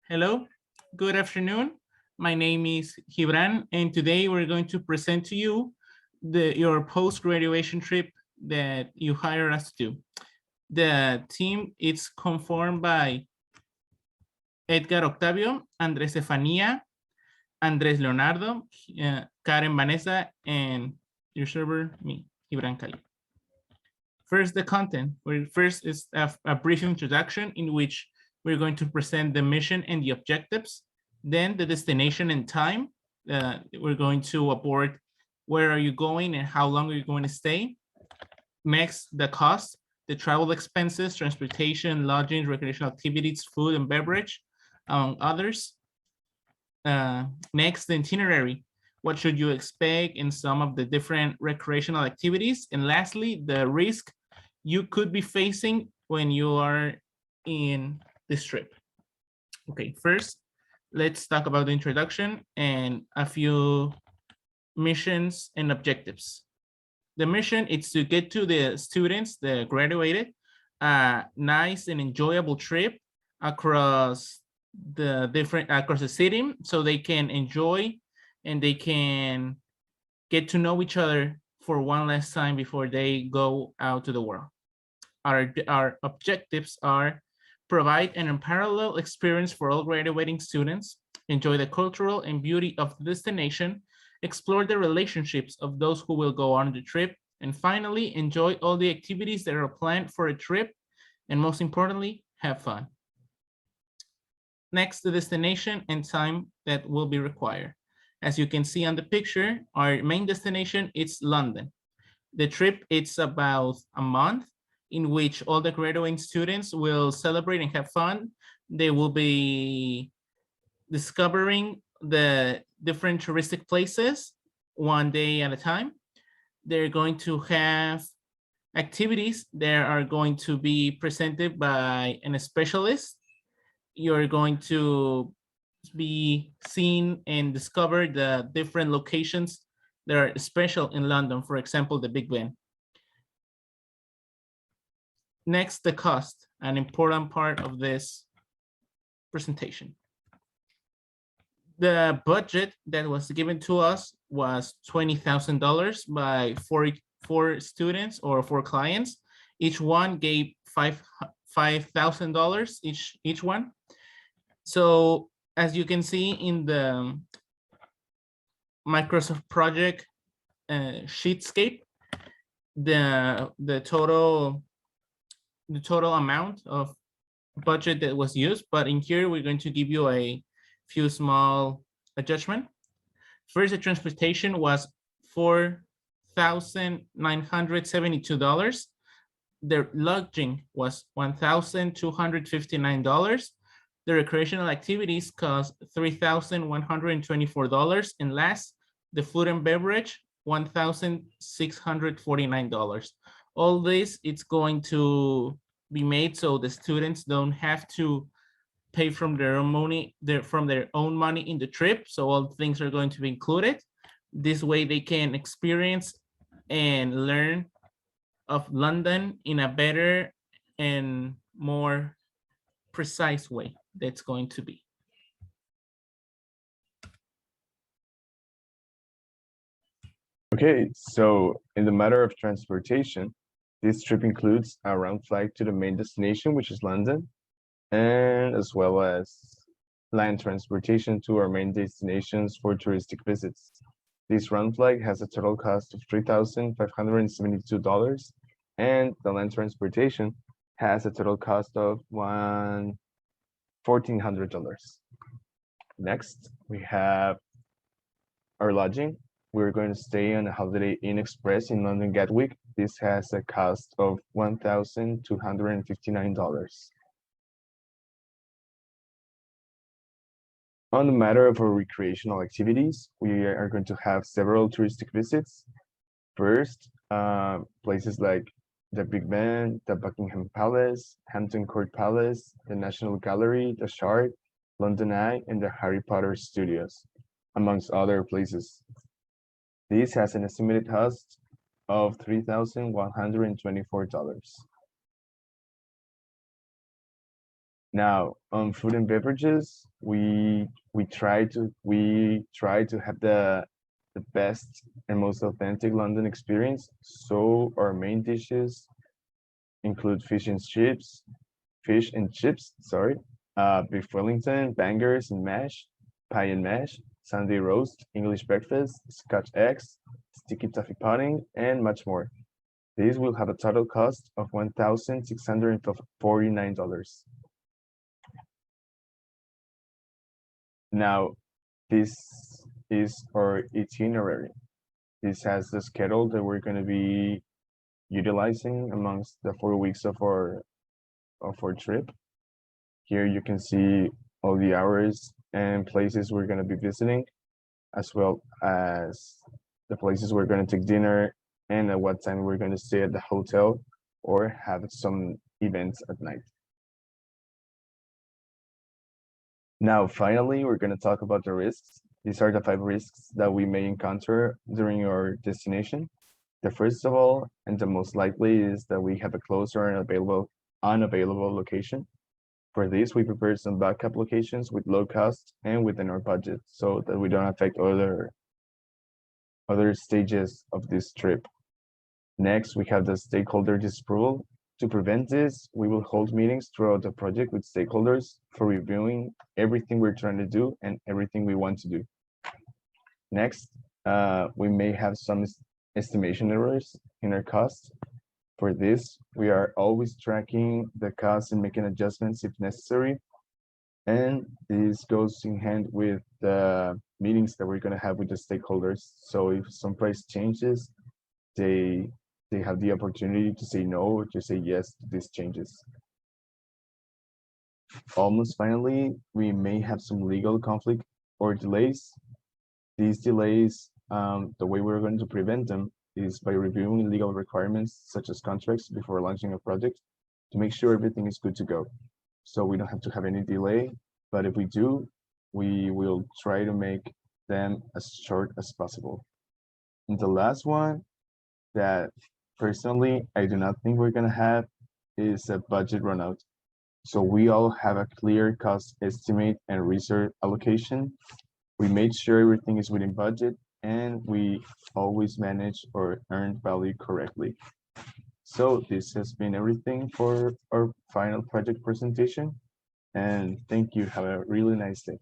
Hello, good afternoon. My name is Gibran, and today we're going to present to you your post-graduation trip that you hired us to do. The team is conformed by Edgar Octavio, Andres Estefania, Andres Leonardo, Karen Vanessa, and your server, me, Gibran Cali. First, the content. First is a brief introduction in which we're going to present the mission and the objectives. Then the destination and time. We're going to abort where are you going and how long are you going to stay. Next, the cost, the travel expenses, transportation, lodging, recreational activities, food and beverage, among others. Next, the itinerary. What should you expect in some of the different recreational activities? And lastly, the risk you could be facing when you are in this trip. Okay, first, let's talk about the introduction and a few missions and objectives. The mission is to get to the students, the graduated, a nice and enjoyable trip across the city so they can enjoy and they can get to know each other for one last time before they go out to the world. Our objectives are provide an unparalleled experience for all graduating students, enjoy the cultural and beauty of the destination, explore the relationships of those who will go on the trip, and finally, enjoy all the activities that are planned for a trip, and most importantly, have fun. Next, the destination and time that will be required. As you can see on the picture, our main destination is London. The trip it's about a month in which all the graduating students will celebrate and have fun. They will be discovering the different touristic places one day at a time. They're going to have activities that are going to be presented by a specialist. You're going to be seen and discover the different locations that are special in London, for example, the Big Ben. Next, the cost, an important part of this presentation. The budget that was given to us was $20,000 by four students or four clients. Each one gave $5,000 each one. So as you can see in the Microsoft project sheetscape, the total amount of budget that was used, but in here we're going to give you a few small adjustment. First, the transportation was $4,972. The lodging was $1,259. The recreational activities cost $3,124. And last, the food and beverage, $1,649. All this, it's going to be made so the students don't have to pay from their own money, in the trip. So all things are going to be included. This way they can experience and learn of London in a better and more precise way that's going to be. Okay, so in the matter of transportation, this trip includes a round flight to the main destination, which is London, and as well as land transportation to our main destinations for touristic visits. This round flight has a total cost of $3,572, and the land transportation has a total cost of $1,400. Next, we have our lodging. We're going to stay on a Holiday Inn Express in London Gatwick. This has a cost of $1,259. On the matter of our recreational activities, we are going to have several touristic visits. First, places like the Big Ben, the Buckingham Palace, Hampton Court Palace, the National Gallery, the Shard, London Eye, and the Harry Potter Studios, amongst other places. This has an estimated cost of $3,124. Now, on food and beverages, we try to have the best and most authentic London experience. So our main dishes include fish and chips, sorry, beef Wellington, bangers and mash, pie and mash, Sunday roast, English breakfast, Scotch eggs, sticky toffee pudding, and much more. These will have a total cost of $1,649. Now, this is our itinerary. This has the schedule that we're going to be utilizing amongst the 4 weeks of our trip. Here you can see all the hours and places we're going to be visiting, as well as the places we're going to take dinner and at what time we're going to stay at the hotel or have some events at night. Now, finally, we're going to talk about the risks. These are the 5 risks that we may encounter during our destination. The first of all, and the most likely, is that we have a closed or unavailable location. For this, we prepare some backup locations with low cost and within our budget so that we don't affect other stages of this trip. Next, we have the stakeholder disapproval. To prevent this, we will hold meetings throughout the project with stakeholders for reviewing everything we're trying to do and everything we want to do. Next, we may have some estimation errors in our costs. For this, we are always tracking the costs and making adjustments if necessary. And this goes in hand with the meetings that we're going to have with the stakeholders. So if some price changes, they have the opportunity to say no or to say yes to these changes. Almost finally, we may have some legal conflict or delays. These delays, the way we're going to prevent them is by reviewing legal requirements such as contracts before launching a project to make sure everything is good to go. So we don't have to have any delay, but if we do, we will try to make them as short as possible. And the last one that personally I do not think we're gonna have is a budget runout. So we all have a clear cost estimate and resource allocation. We made sure everything is within budget and we always manage our earned value correctly. So this has been everything for our final project presentation. And thank you. Have a really nice day.